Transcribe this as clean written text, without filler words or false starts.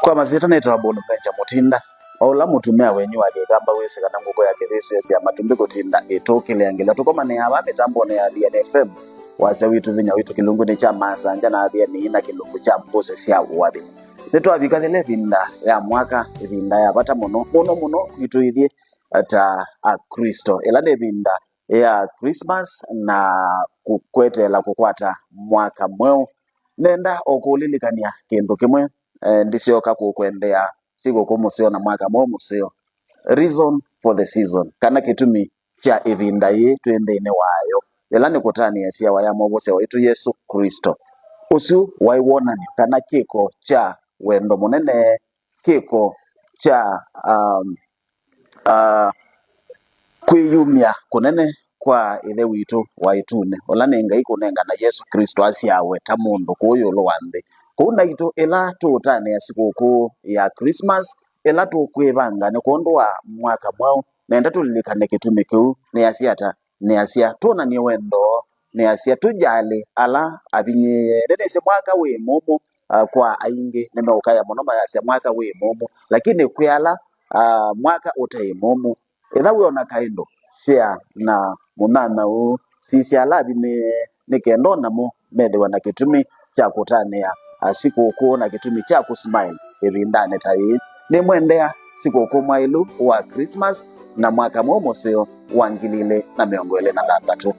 Kwa mazita neto abono benja mutinda ola mutumia wenyu alikamba wese kana nguko ya kereso yesi amatumbi kutinda etokile angela tukoma ne aba mitambo ne ya FM wase witu vinya witu kilungu ne cha masanja na abia ni ina kilungu cha mbose sia wabi neto abikadele vinda ya mwaka vinda ya bata muno itu idie ata a Kristo elade vinda ya Christmas na kukwetela kukwata mwaka mweo nenda okulilikania kindu kimwe ndisio kakukwendea sigo kumusio na mwaka mo musio reason for the season kana kitumi cha ivinda ye twendene wayo elani kutani yasia waya mobose waitu Yesu Kristo usu waiwona ni kana kiko cha wendo munene kiko cha kwiyumya kunene kwa ile witu waitune olanenga ikunenga na Yesu Kristo asiawe tamundu kuyo lwande kuna ito ela tutane ya sikukuu ya Christmas ela tukwebanga ne kondwa mwaka mwao nenda tulilikane kitume kiu ne asia tuna ni wendo ne asia tujali ala abinye dedese mwaka we momo kwa ainge neme ukaya monoma ya mwaka we momo lakini kuyala mwaka utai momo ela we ona kaindo share na munana u sisi ala ne kendo namo mede wana kitume cha kutanea sikukuu na kitumi cha kusmile evindane tai ni mwendea sikukuu mwailu wa Christmas na mwaka momoseo wangilile na miongwele na landatu